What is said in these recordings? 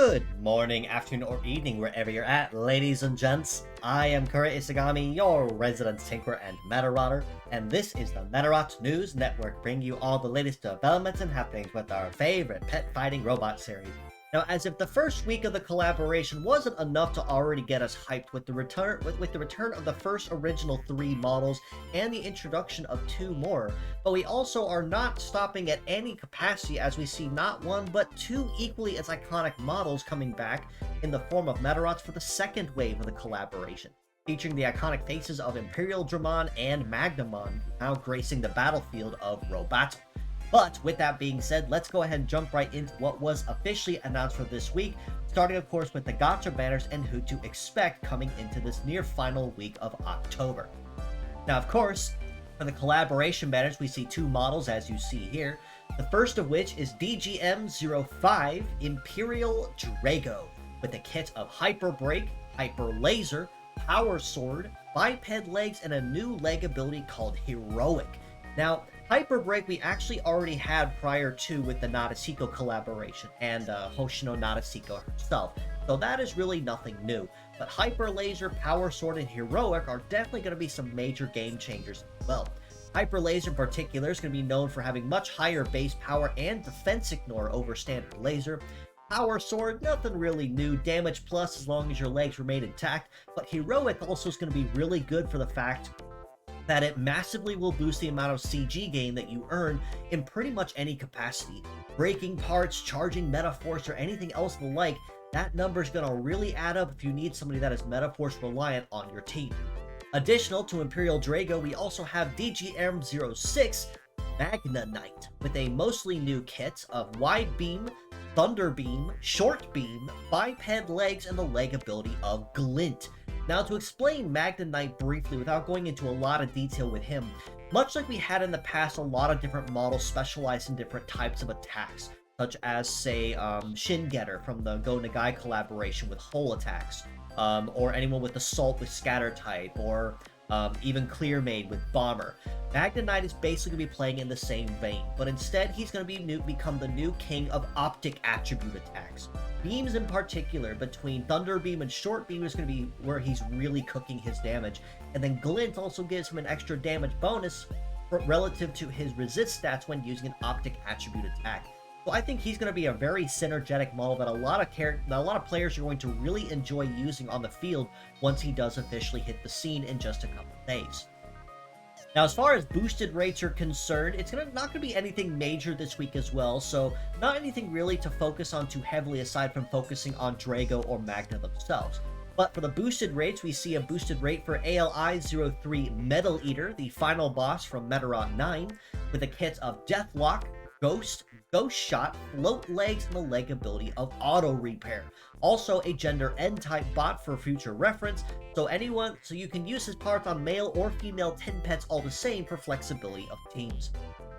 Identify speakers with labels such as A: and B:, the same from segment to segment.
A: Good morning, afternoon, or evening, wherever you're at, ladies and gents. I am Kura Isagami, your resident tinkerer and Medarot, and this is the Medarot News Network, bringing you all the latest developments and happenings with our favorite pet fighting robot series. Now, as if the first week of the collaboration wasn't enough to already get us hyped with the return of the first original 3 models and the introduction of 2 more, but we also are not stopping at any capacity as we see not 1 but 2 equally as iconic models coming back in the form of Medarots for the second wave of the collaboration, featuring the iconic faces of Imperial Dramon and Magnamon now gracing the battlefield of Roboto. But with that being said, let's go ahead and jump right into what was officially announced for this week, starting of course with the gacha banners and who to expect coming into this near final week of October. Now of course, for the collaboration banners we see 2 models as you see here, the first of which is Digimon Imperial Drago, with a kit of Hyper Break, Hyper Laser, Power Sword, Biped Legs, and a new leg ability called Heroic. Now, Hyper Break we actually already had prior to with the Nadeshiko collaboration and Hoshino Nadeshiko herself, so that is really nothing new. But Hyper Laser, Power Sword, and Heroic are definitely going to be some major game changers as well. Hyper Laser in particular is going to be known for having much higher base power and defense ignore over Standard Laser. Power Sword, nothing really new, damage plus as long as your legs remain intact, but Heroic also is going to be really good for the fact that it massively will boost the amount of CG gain that you earn in pretty much any capacity. Breaking parts, charging Metaforce, or anything else the like, that number is going to really add up if you need somebody that is Metaforce reliant on your team. Additional to Imperial Drago, we also have DGM-06 Magna Knight, with a mostly new kit of Wide Beam, Thunder Beam, Short Beam, Biped Legs, and the leg ability of Glint. Now, to explain Magna Knight briefly without going into a lot of detail with him, much like we had in the past a lot of different models specialized in different types of attacks, such as, say, Shin Getter from the Go Nagai collaboration with Whole attacks, or anyone with Assault with Scatter type, or even Clear Made with Bomber. Magna Knight is basically going to be playing in the same vein, but instead he's going to become the new king of optic attribute attacks. Beams in particular, between Thunder Beam and Short Beam, is going to be where he's really cooking his damage, and then Glint also gives him an extra damage bonus relative to his resist stats when using an optic attribute attack. So I think he's going to be a very synergetic model that a lot of players are going to really enjoy using on the field once he does officially hit the scene in just a couple of days. Now, as far as boosted rates are concerned, it's not going to be anything major this week as well, so not anything really to focus on too heavily aside from focusing on Drago or Magna themselves. But for the boosted rates, we see a boosted rate for ALI-03 Metal Eater, the final boss from Medarot 9, with a kit of Deathlock, Ghost Shot, Float Legs, and the leg ability of Auto Repair. Also a gender N-type bot for future reference, so you can use his parts on male or female 10 pets all the same for flexibility of teams.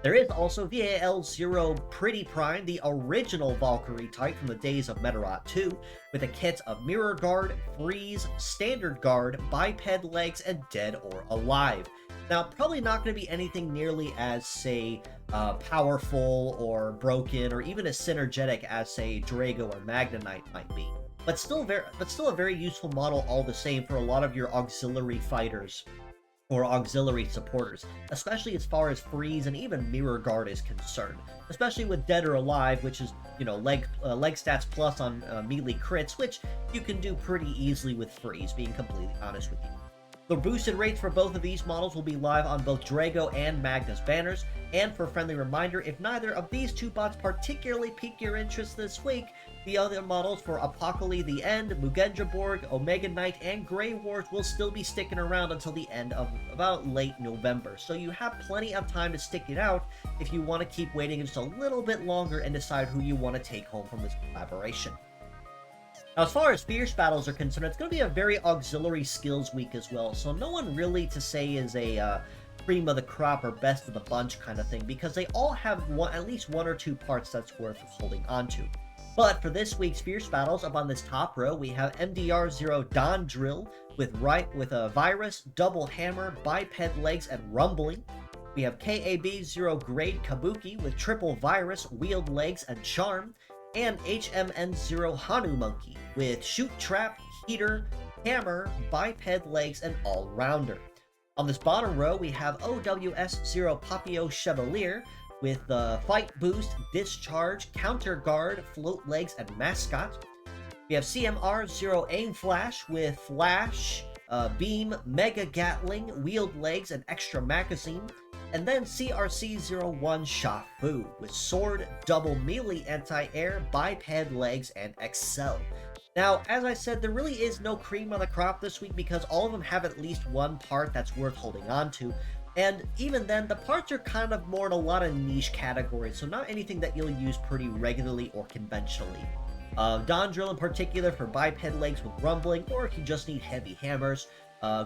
A: There is also VAL-0 Pretty Prime, the original Valkyrie type from the days of Medarot 2, with a kit of Mirror Guard, Freeze, Standard Guard, Biped Legs, and Dead or Alive. Now, probably not going to be anything nearly as, say, powerful or broken or even as synergetic as, say, Drago or Magna Knight might be. But still a very useful model all the same for a lot of your auxiliary fighters or auxiliary supporters, especially as far as Freeze and even Mirror Guard is concerned. Especially with Dead or Alive, which is, leg stats plus on melee crits, which you can do pretty easily with Freeze, being completely honest with you. The boosted rates for both of these models will be live on both Drago and Magna's banners, and for a friendly reminder, if neither of these 2 bots particularly pique your interest this week, the other models for Apocalypse the End, Mugendraborg, Omega Knight, and Grey Wars will still be sticking around until the end of about late November, so you have plenty of time to stick it out if you want to keep waiting just a little bit longer and decide who you want to take home from this collaboration. Now, as far as Fierce Battles are concerned, it's going to be a very auxiliary skills week as well, so no one really to say is a cream of the crop or best of the bunch kind of thing, because they all have at least 1 or 2 parts that's worth holding on to. But for this week's Fierce Battles, up on this top row, we have MDR-0 Don Drill with a Virus, Double Hammer, Biped Legs, and Rumbling. We have KAB-0 Grade Kabuki with Triple Virus, Wheeled Legs, and Charm. and HMN0 Hanu Monkey with Shoot Trap, Heater, Hammer, Biped Legs, and All-Rounder. On this bottom row, we have OWS0 Papio Chevalier with Fight Boost, Discharge, Counter Guard, Float Legs, and Mascot. We have CMR0 Aim Flash with Flash, Beam, Mega Gatling, Wheeled Legs, and Extra Magazine. And then CRC01 Shafu with Sword, Double Melee Anti-Air, Biped Legs, and Excel. Now, as I said, there really is no cream on the crop this week because all of them have at least one part that's worth holding on to. And even then, the parts are kind of more in a lot of niche categories, so not anything that you'll use pretty regularly or conventionally. Don Drill in particular for Biped Legs with Rumbling, or if you just need heavy hammers.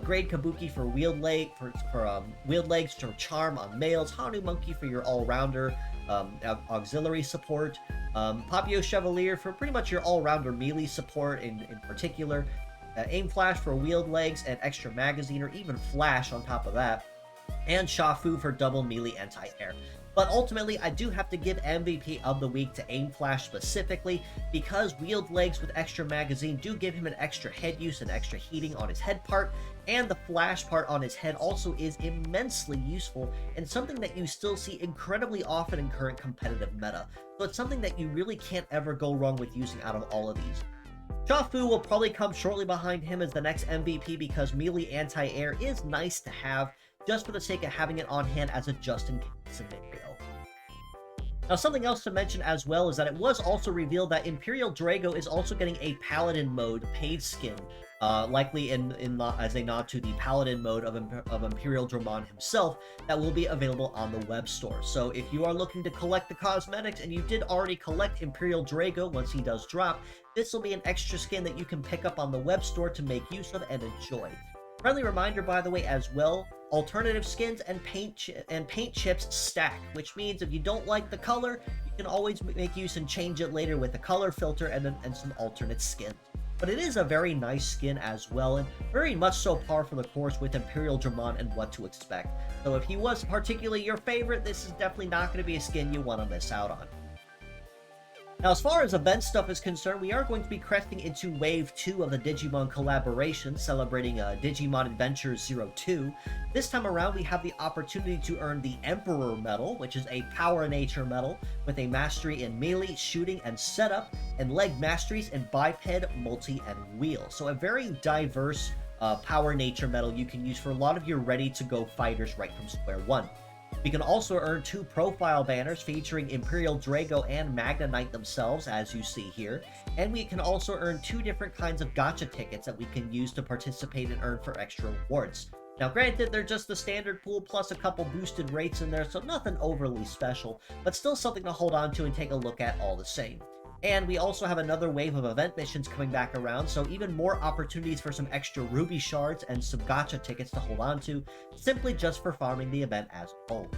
A: Grade Kabuki for wheeled legs for charm on males. Hanu Monkey for your all-rounder auxiliary support. Papio Chevalier for pretty much your all-rounder melee support in particular. Aim Flash for wheeled legs and extra magazine, or even Flash on top of that. And Shafu for double melee anti-air. But ultimately, I do have to give MVP of the week to Aim Flash specifically, because wheeled legs with extra magazine do give him an extra head use and extra heating on his head part, and the flash part on his head also is immensely useful, and something that you still see incredibly often in current competitive meta. So it's something that you really can't ever go wrong with using out of all of these. Shafu will probably come shortly behind him as the next MVP because melee anti-air is nice to have, just for the sake of having it on hand as a just-in-case scenario. Now, something else to mention as well is that it was also revealed that Imperial Drago is also getting a Paladin mode paid skin, likely as a nod to the Paladin mode of Imperial Dramon himself, that will be available on the web store. So if you are looking to collect the cosmetics and you did already collect Imperial Drago once he does drop, this will be an extra skin that you can pick up on the web store to make use of and enjoy. Friendly reminder, by the way, as well, alternative skins and paint chips stack, which means if you don't like the color, you can always make use and change it later with a color filter and some alternate skin. But it is a very nice skin as well, and very much so par for the course with Imperial Dramon and what to expect. So if he was particularly your favorite, this is definitely not going to be a skin you want to miss out on. Now, as far as event stuff is concerned, we are going to be cresting into Wave 2 of the Digimon collaboration, celebrating Digimon Adventures 02. This time around, we have the opportunity to earn the Emperor Medal, which is a Power Nature Medal, with a mastery in melee, shooting, and setup, and leg masteries in biped, multi, and wheel. So a very diverse Power Nature Medal you can use for a lot of your ready-to-go fighters right from square one. We can also earn 2 profile banners featuring Imperial Drago and Magna Knight themselves, as you see here. And we can also earn 2 different kinds of gacha tickets that we can use to participate and earn for extra rewards. Now granted, they're just the standard pool plus a couple boosted rates in there, so nothing overly special, but still something to hold on to and take a look at all the same. And we also have another wave of event missions coming back around, so even more opportunities for some extra ruby shards and some gacha tickets to hold on to, simply just for farming the event as a whole.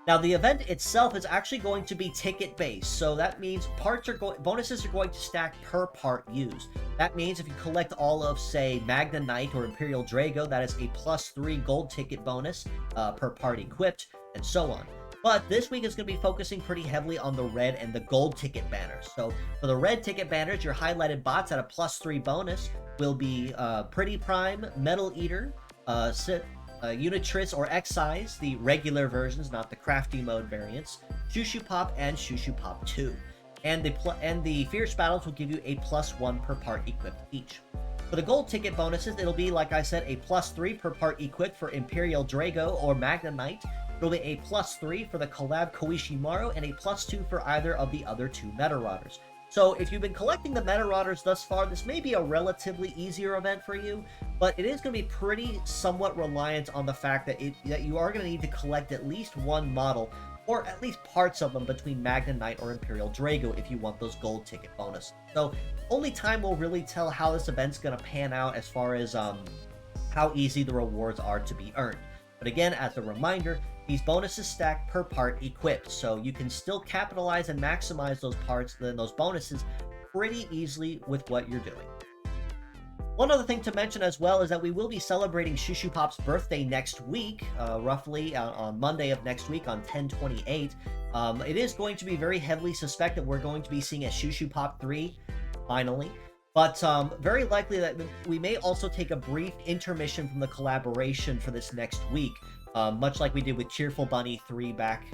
A: Now, the event itself is actually going to be ticket-based, so that means bonuses are going to stack per part used. That means if you collect all of, say, Magna Knight or Imperial Drago, that is a +3 gold ticket bonus per part equipped, and so on. But this week is going to be focusing pretty heavily on the red and the gold ticket banners. So for the red ticket banners, your highlighted bots at a +3 bonus will be Pretty Prime, Metal Eater, Unitress or Excise, the regular versions, not the crafty mode variants, Shushu Pop, and Shushu Pop 2. And the Fierce Battles will give you a +1 per part equipped each. For the gold ticket bonuses, it'll be, like I said, a +3 per part equipped for Imperial Drago or Magna Knight. It'll be a +3 for the Collab Koishimaru and a +2 for either of the other 2 Metarotters. So if you've been collecting the Metarotters thus far, this may be a relatively easier event for you, but it is going to be pretty somewhat reliant on the fact that you are going to need to collect at least one model, or at least parts of them, between Magna Knight or Imperial Drago if you want those gold ticket bonus. So only time will really tell how this event's going to pan out as far as how easy the rewards are to be earned. But again, as a reminder, these bonuses stack per part equipped, so you can still capitalize and maximize those parts and those bonuses pretty easily with what you're doing. One other thing to mention as well is that we will be celebrating Shushu Pop's birthday next week, roughly on Monday of next week on 10/28. It is going to be very heavily suspected we're going to be seeing a Shushu Pop 3, finally. But very likely that we may also take a brief intermission from the collaboration for this next week, much like we did with Cheerful Bunny 3 back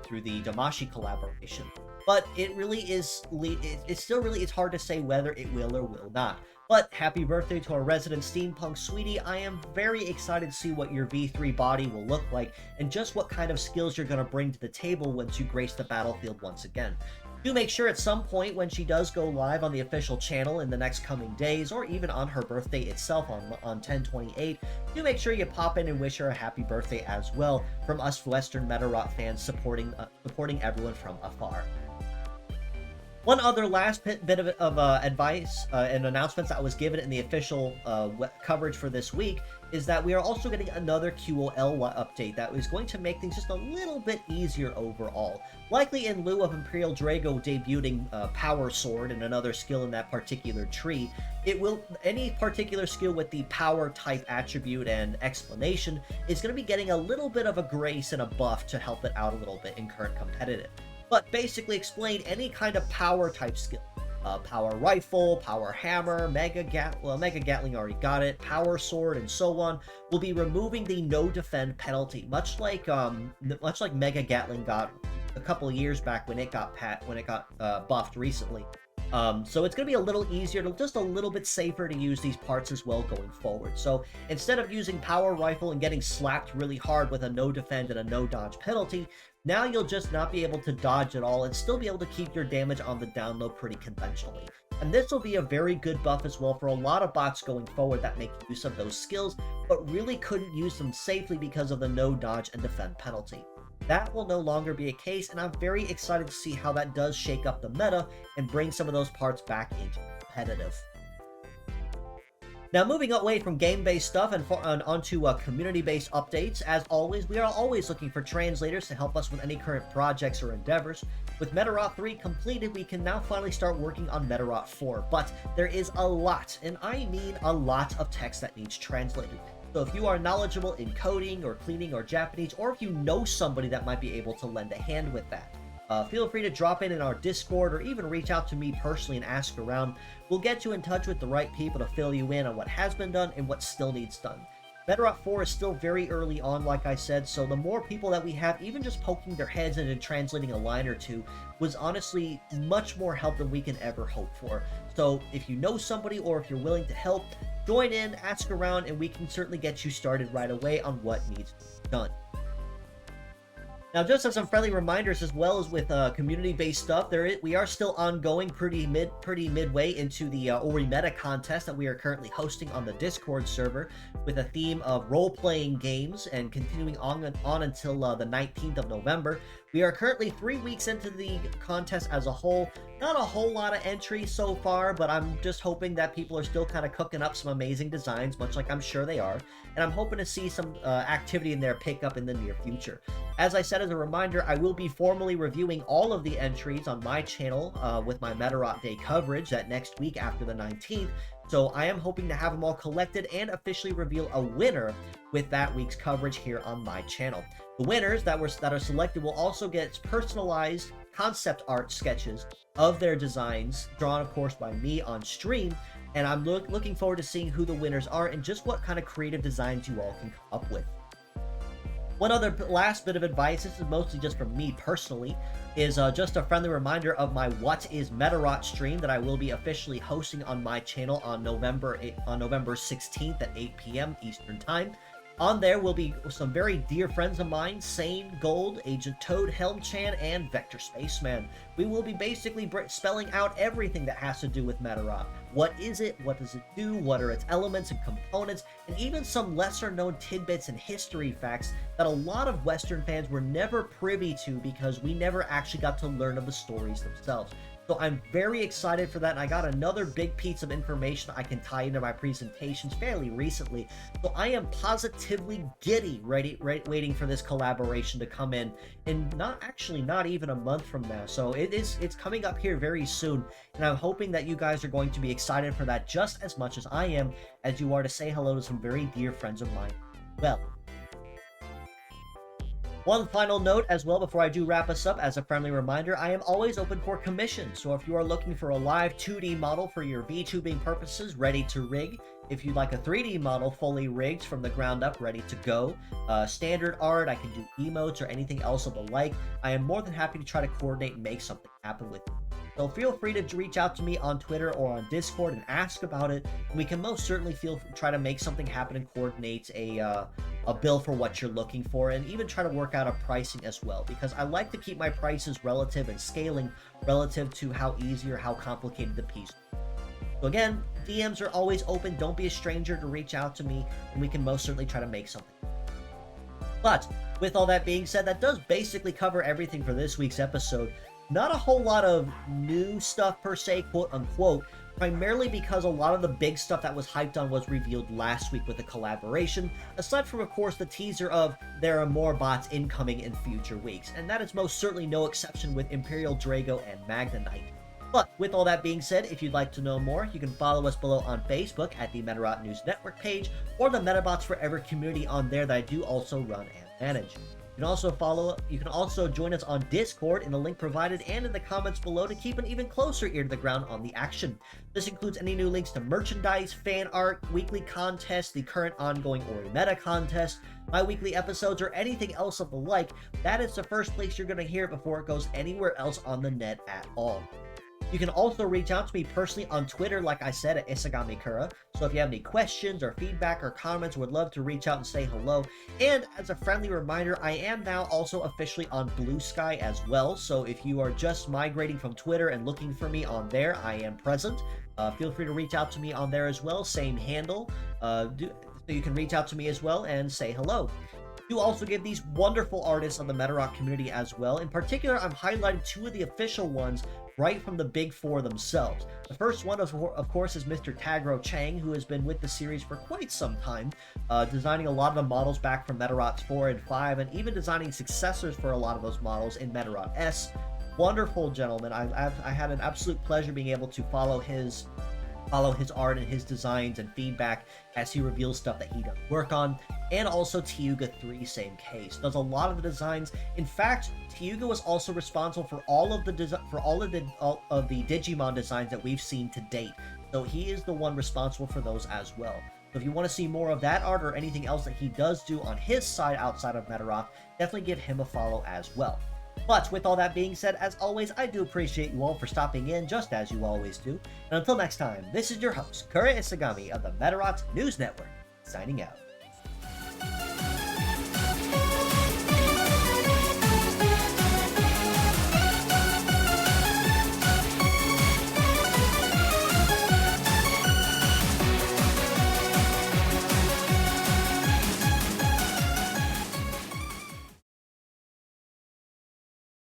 A: through the Damashi collaboration. But it really is, it's hard to say whether it will or will not. But happy birthday to our resident steampunk sweetie. I am very excited to see what your V3 body will look like, and just what kind of skills you're going to bring to the table once you grace the battlefield once again. Do make sure at some point when she does go live on the official channel in the next coming days, or even on her birthday itself on 10/28, do make sure you pop in and wish her a happy birthday as well, from us Western Medarot fans supporting everyone from afar. One other last bit of advice and announcements that was given in the official coverage for this week is that we are also getting another QOL update that is going to make things just a little bit easier overall. Likely in lieu of Imperial Drago debuting Power Sword and another skill in that particular tree, any particular skill with the power type attribute and explanation is going to be getting a little bit of a grace and a buff to help it out a little bit in current competitive. But basically explain any kind of power type skill. Power Rifle, Power Hammer, Mega Gatling already got it, Power Sword, and so on, will be removing the no defend penalty, much like Mega Gatling got a couple of years back when it got buffed recently. So it's going to be a little easier, just a little bit safer to use these parts as well going forward. So instead of using Power Rifle and getting slapped really hard with a no defend and a no dodge penalty, now you'll just not be able to dodge at all and still be able to keep your damage on the down low pretty conventionally. And this will be a very good buff as well for a lot of bots going forward that make use of those skills, but really couldn't use them safely because of the no dodge and defend penalty. That will no longer be a case, and I'm very excited to see how that does shake up the meta and bring some of those parts back into competitive. Now, moving away from game-based stuff and onto community-based updates, as always, we are always looking for translators to help us with any current projects or endeavors. With Medarot 3 completed, we can now finally start working on Medarot 4, but there is a lot, and I mean a lot of text that needs translated. So if you are knowledgeable in coding or cleaning or Japanese, or if you know somebody that might be able to lend a hand with that, feel free to drop in our Discord or even reach out to me personally and ask around. We'll get you in touch with the right people to fill you in on what has been done and what still needs done. Medarot 4 is still very early on, like I said, so the more people that we have, even just poking their heads into translating a line or two, was honestly much more help than we can ever hope for. So if you know somebody or if you're willing to help, join in, ask around, and we can certainly get you started right away on what needs to be done. Now, just as some friendly reminders, as well as with community-based stuff, we are still ongoing pretty midway into the Ori Meta Contest that we are currently hosting on the Discord server, with a theme of role-playing games and continuing on until the 19th of November. We are currently 3 weeks into the contest as a whole. Not a whole lot of entries so far, but I'm just hoping that people are still kind of cooking up some amazing designs, much like I'm sure they are. And I'm hoping to see some activity in there pick up in the near future. As I said as a reminder, I will be formally reviewing all of the entries on my channel with my Medarot Day coverage that next week after the 19th. So I am hoping to have them all collected and officially reveal a winner with that week's coverage here on my channel. The winners that are selected will also get personalized concept art sketches of their designs, drawn of course by me on stream, and I'm looking forward to seeing who the winners are and just what kind of creative designs you all can come up with. One other last bit of advice, this is mostly just from me personally, is just a friendly reminder of my What is Medarot stream that I will be officially hosting on my channel on November 16th at 8 p.m. Eastern Time. On there will be some very dear friends of mine, Sane, Gold, Agent Toad, Helm-chan, and Vector Spaceman. We will be basically spelling out everything that has to do with Medarot. What is it? What does it do? What are its elements and components? And even some lesser-known tidbits and history facts that a lot of Western fans were never privy to because we never actually got to learn of the stories themselves. So So I'm very excited for that, and I got another big piece of information I can tie into my presentations fairly recently. So I am positively giddy, waiting for this collaboration to come in not even a month from now. So it's coming up here very soon, and I'm hoping that you guys are going to be excited for that just as much as I am, as you are to say hello to some very dear friends of mine. Well, one final note as well before I do wrap us up, as a friendly reminder, I am always open for commissions. So if you are looking for a live 2D model for your VTubing purposes, ready to rig, if you'd like a 3D model fully rigged from the ground up, ready to go, standard art, I can do emotes or anything else of the like, I am more than happy to try to coordinate and make something happen with you. So feel free to reach out to me on Twitter or on Discord and ask about it. And we can most certainly try to make something happen and coordinate a bill for what you're looking for, and even try to work out a pricing as well, because I like to keep my prices relative and scaling relative to how easy or how complicated the piece is. So again, DMs are always open. Don't be a stranger to reach out to me, and we can most certainly try to make something. But with all that being said, that does basically cover everything for this week's episode. Not a whole lot of new stuff per se, quote unquote, primarily because a lot of the big stuff that was hyped on was revealed last week with the collaboration, aside from, of course, the teaser of there are more bots incoming in future weeks, and that is most certainly no exception with Imperial, Drago, and Magna Knight. But with all that being said, if you'd like to know more, you can follow us below on Facebook at the Medarot News Network page, or the Metabots Forever community on there that I do also run and manage. You can also join us on Discord in the link provided and in the comments below to keep an even closer ear to the ground on the action. This includes any new links to merchandise, fan art, weekly contests, the current ongoing Ori Meta Contest, my weekly episodes, or anything else of the like. That is the first place you're going to hear it before it goes anywhere else on the net at all. You can also reach out to me personally on Twitter, like I said, at IsaGamiKura. So if you have any questions or feedback or comments, would love to reach out and say hello. And as a friendly reminder, I am now also officially on Blue Sky as well. So if you are just migrating from Twitter and looking for me on there, I am present. Feel free to reach out to me on there as well. Same handle. So you can reach out to me as well and say hello. Do also give these wonderful artists on the Medarot community as well. In particular, I'm highlighting two of the official ones right from the big four themselves. The first one, of course, is Mr. Tagro Chang, who has been with the series for quite some time, designing a lot of the models back from Medarot 4 and 5, and even designing successors for a lot of those models in Medarot S. Wonderful gentleman. I had an absolute pleasure being able to follow his art and his designs and feedback as he reveals stuff that he does work on. And also Tyuga 3, same case, does a lot of the designs. In fact, Tyuga was also responsible for all of the Digimon designs that we've seen to date. So he is the one responsible for those as well. So if you want to see more of that art or anything else that he does do on his side outside of Medarot, definitely give him a follow as well. But with all that being said, as always, I do appreciate you all for stopping in, just as you always do. And until next time, this is your host, Kura Isagami of the Medarot News Network, signing out.